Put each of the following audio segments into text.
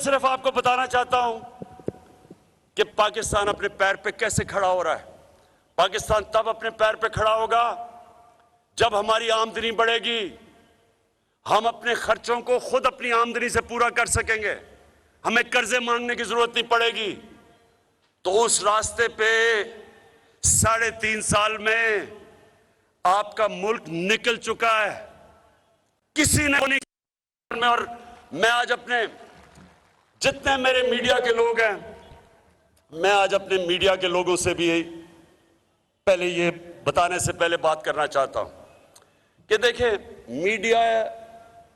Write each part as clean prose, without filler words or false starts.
सिर्फ आपको बताना चाहता हूं कि पाकिस्तान अपने पैर पे कैसे खड़ा हो रहा है। पाकिस्तान तब अपने पैर पे खड़ा होगा जब हमारी आमदनी बढ़ेगी, हम अपने खर्चों को खुद अपनी आमदनी से पूरा कर सकेंगे, हमें कर्जे मांगने की जरूरत नहीं पड़ेगी। तो उस रास्ते पे 3.5 साल में आपका मुल्क निकल चुका है, किसी ने नहीं। और मैं आज अपने जितने मेरे मीडिया के लोग हैं, मैं आज अपने मीडिया के लोगों से भी पहले ये बताने से पहले बात करना चाहता हूं कि देखें, मीडिया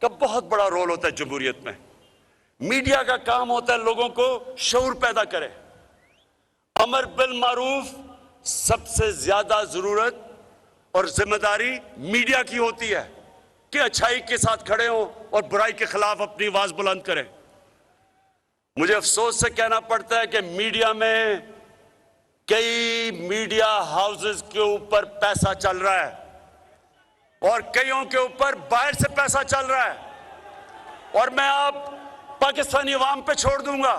का बहुत बड़ा रोल होता है जमहूरियत में। मीडिया का काम होता है लोगों को शऊर पैदा करे। अमर बिल मारूफ सबसे ज्यादा जरूरत और जिम्मेदारी मीडिया की होती है कि अच्छाई के साथ खड़े हों और बुराई के खिलाफ अपनी आवाज बुलंद करें। मुझे अफसोस से कहना पड़ता है कि मीडिया में कई मीडिया हाउसेस के ऊपर पैसा चल रहा है और कईयों के ऊपर बाहर से पैसा चल रहा है। और मैं आप पाकिस्तानी अवाम पे छोड़ दूंगा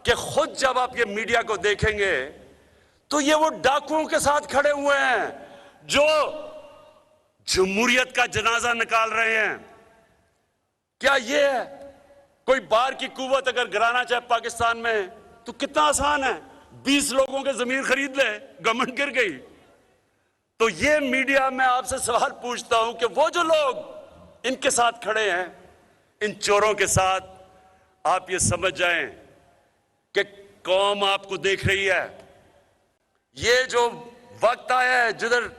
कि खुद जब आप ये मीडिया को देखेंगे तो ये वो डाकुओं के साथ खड़े हुए हैं जो जमहूरियत का जनाजा निकाल रहे हैं। क्या ये है कोई बाहर की कुव्वत अगर गिराना चाहे पाकिस्तान में तो कितना आसान है, 20 लोगों के जमीन खरीद ले, गवर्नमेंट गिर गई। तो ये मीडिया, मैं आपसे सवाल पूछता हूं कि वो जो लोग इनके साथ खड़े हैं, इन चोरों के साथ, आप ये समझ जाएं कि कौम आपको देख रही है। ये जो वक्त आया है जिधर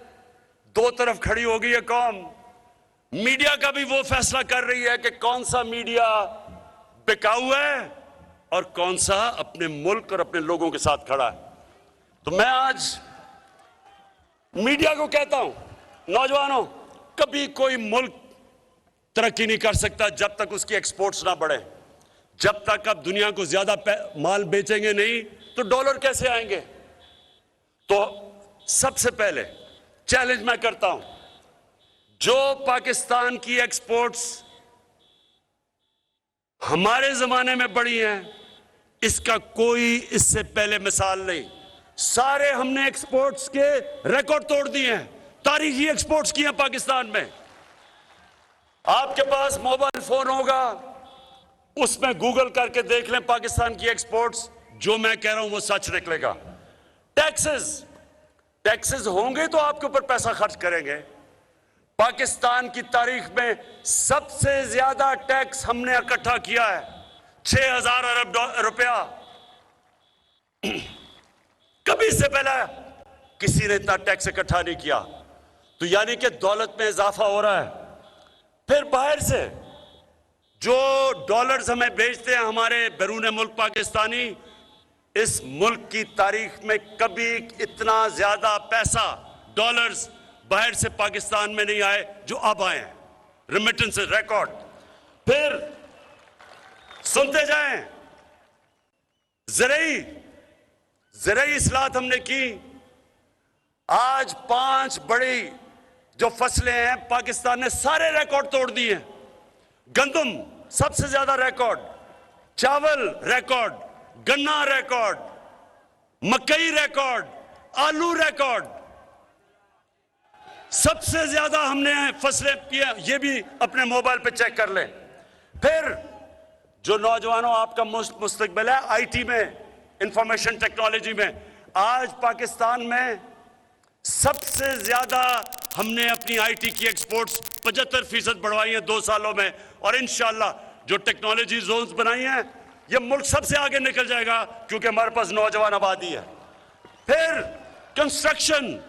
दो तरफ खड़ी हो गई है कौम, मीडिया का भी वो फैसला कर रही है कि कौन सा मीडिया बिकाऊ है और कौन सा अपने मुल्क और अपने लोगों के साथ खड़ा है। तो मैं आज मीडिया को कहता हूं, नौजवानों, कभी कोई मुल्क तरक्की नहीं कर सकता जब तक उसकी एक्सपोर्ट्स ना बढ़े। जब तक आप दुनिया को ज्यादा माल बेचेंगे नहीं तो डॉलर कैसे आएंगे। तो सबसे पहले चैलेंज मैं करता हूं, जो पाकिस्तान की एक्सपोर्ट्स हमारे जमाने में बढ़ी हैं, इसका कोई इससे पहले मिसाल नहीं। सारे हमने एक्सपोर्ट्स के रिकॉर्ड तोड़ दिए हैं, तारीखी एक्सपोर्ट्स किए हैं पाकिस्तान में। आपके पास मोबाइल फोन होगा, उसमें गूगल करके देख लें पाकिस्तान की एक्सपोर्ट्स, जो मैं कह रहा हूं वो सच निकलेगा। टैक्सेस होंगे तो आपके ऊपर पैसा खर्च करेंगे। पाकिस्तान की तारीख में सबसे ज्यादा टैक्स हमने इकट्ठा किया है, 6,000 अरब रुपया। कभी से पहले किसी ने इतना टैक्स इकट्ठा नहीं किया। तो यानी कि दौलत में इजाफा हो रहा है। फिर बाहर से जो डॉलर्स हमें बेचते हैं हमारे बैरून मुल्क पाकिस्तानी, इस मुल्क की तारीख में कभी इतना ज्यादा पैसा डॉलर्स बाहर से पाकिस्तान में नहीं आए जो अब आए हैं, रेमिटेंस रिकॉर्ड। फिर सुनते जाएं, ज़राई इस्लाहत हमने की। आज 5 बड़ी जो फसलें हैं पाकिस्तान ने सारे रिकॉर्ड तोड़ दिए हैं। गंदम सबसे ज्यादा रिकॉर्ड, चावल रिकॉर्ड, गन्ना रिकॉर्ड, मकई रिकॉर्ड, आलू रिकॉर्ड, सबसे ज्यादा हमने फसलें की। ये भी अपने मोबाइल पे चेक कर लें। फिर जो नौजवानों आपका मुस्तकबिल है आईटी में, इंफॉर्मेशन टेक्नोलॉजी में, आज पाकिस्तान में सबसे ज्यादा हमने अपनी आईटी की एक्सपोर्ट्स 75% बढ़वाई है 2 सालों में। और इंशाल्लाह जो टेक्नोलॉजी जोन्स बनाई हैं, ये मुल्क सबसे आगे निकल जाएगा क्योंकि हमारे पास नौजवान आबादी है। फिर कंस्ट्रक्शन,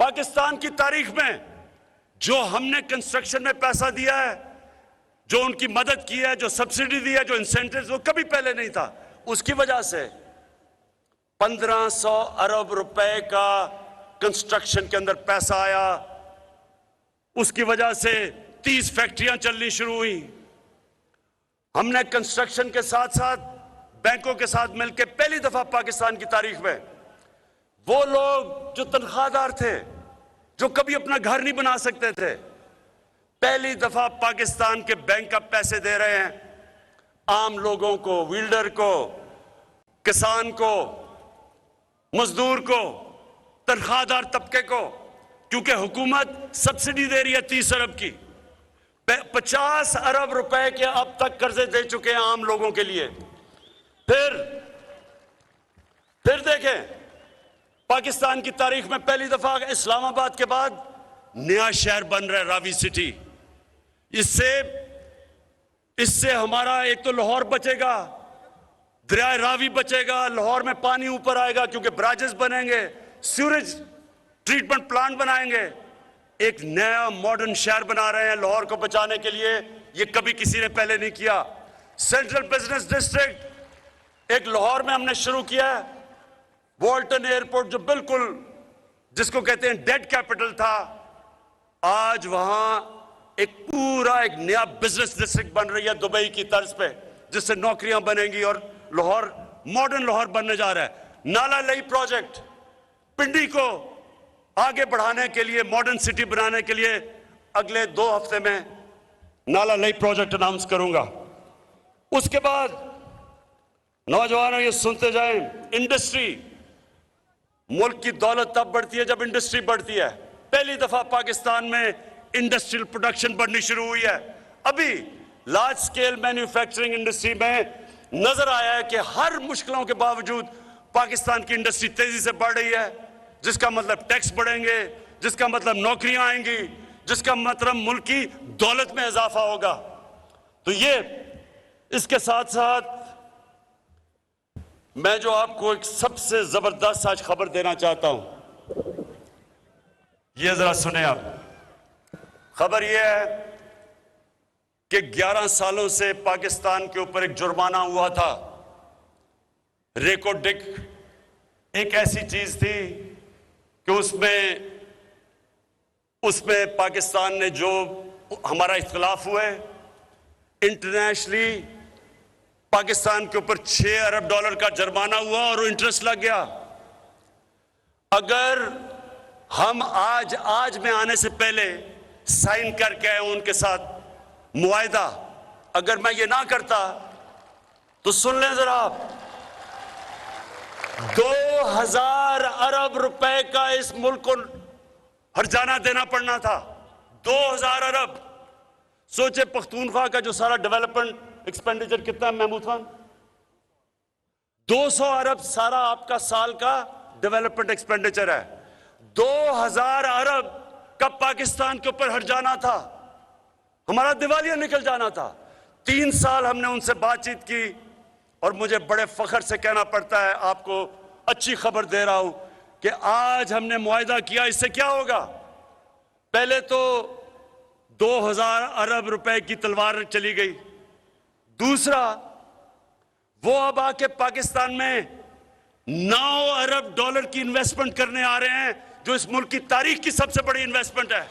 पाकिस्तान की तारीख में जो हमने कंस्ट्रक्शन में पैसा दिया है, जो उनकी मदद की है, जो सब्सिडी दी है, जो इंसेंटिव्स, वो कभी पहले नहीं था। उसकी वजह से 1500 अरब रुपए का कंस्ट्रक्शन के अंदर पैसा आया। उसकी वजह से 30 फैक्ट्रियां चलनी शुरू हुई। हमने कंस्ट्रक्शन के साथ साथ बैंकों के साथ मिलकर पहली दफा पाकिस्तान की तारीख में वो लोग जो तनख्वाहदार थे, जो कभी अपना घर नहीं बना सकते थे, पहली दफा पाकिस्तान के बैंक का पैसे दे रहे हैं। आम लोगों को, विल्डर को, किसान को, मजदूर को, तनख्वाहदार तबके को, क्योंकि हुकूमत सब्सिडी दे रही है 30 अरब की, 50 अरब रुपए के अब तक कर्जे दे चुके हैं आम लोगों के लिए। फिर देखें, पाकिस्तान की तारीख में पहली दफा इस्लामाबाद के बाद नया शहर बन रहा है, रावी सिटी। इससे हमारा एक तो लाहौर बचेगा, दरिया रावी बचेगा, लाहौर में पानी ऊपर आएगा क्योंकि ब्राजेस बनेंगे, सीवरेज ट्रीटमेंट प्लांट बनाएंगे, एक नया मॉडर्न शहर बना रहे हैं लाहौर को बचाने के लिए। ये कभी किसी ने पहले नहीं किया। सेंट्रल बिजनेस डिस्ट्रिक्ट एक लाहौर में हमने शुरू किया है। वॉल्टन एयरपोर्ट जो बिल्कुल जिसको कहते हैं डेड कैपिटल था, आज वहां एक नया बिजनेस डिस्ट्रिक्ट बन रही है दुबई की तर्ज पे, जिससे नौकरियां बनेंगी और लाहौर मॉडर्न लाहौर बनने जा रहा है। नाला लई प्रोजेक्ट पिंडी को आगे बढ़ाने के लिए, मॉडर्न सिटी बनाने के लिए अगले 2 हफ्ते में नाला लई प्रोजेक्ट अनाउंस करूंगा। उसके बाद नौजवानों ये सुनते जाएं, इंडस्ट्री, मुल्क की दौलत तब बढ़ती है जब इंडस्ट्री बढ़ती है। पहली दफा पाकिस्तान में इंडस्ट्रियल प्रोडक्शन बढ़नी शुरू हुई है। अभी लार्ज स्केल मैन्युफैक्चरिंग इंडस्ट्री में नजर आया है कि हर मुश्किलों के बावजूद पाकिस्तान की इंडस्ट्री तेजी से बढ़ रही है, जिसका मतलब टैक्स बढ़ेंगे, जिसका मतलब नौकरियां आएंगी, जिसका मतलब मुल्क की दौलत में इजाफा होगा। तो ये इसके साथ साथ मैं जो आपको एक सबसे जबरदस्त आज खबर देना चाहता हूं, ये जरा सुने आप। खबर यह है कि 11 सालों से पाकिस्तान के ऊपर एक जुर्माना हुआ था। रेकोडिक एक ऐसी चीज थी कि उसमें पाकिस्तान ने जो हमारा इख्तिलाफ हुए, इंटरनेशनली पाकिस्तान के ऊपर 6 अरब डॉलर का जुर्माना हुआ और इंटरेस्ट लग गया। अगर हम आज में आने से पहले साइन करके आए उनके साथ मुआहदा, अगर मैं ये ना करता तो सुन लें जरा आप, 2000 अरब रुपए का इस मुल्क को हर्जाना देना पड़ना था। 2000 अरब। सोचे पख्तूनख्वा का जो सारा डेवलपमेंट एक्सपेंडिचर कितना है महमूद खान? 200 अरब सारा आपका साल का डेवलपमेंट एक्सपेंडिचर है। 2000 अरब का पाकिस्तान के ऊपर हर्जाना था, हमारा दिवालिया निकल जाना था। 3 साल हमने उनसे बातचीत की और मुझे बड़े फख्र से कहना पड़ता है, आपको अच्छी खबर दे रहा हूं कि आज हमने मुआहदा किया। इससे क्या होगा? पहले तो 2000 अरब रुपए की तलवार चली गई। दूसरा, वो अब आके पाकिस्तान में 9 अरब डॉलर की इन्वेस्टमेंट करने आ रहे हैं, जो इस मुल्क की तारीख की सबसे बड़ी इन्वेस्टमेंट है।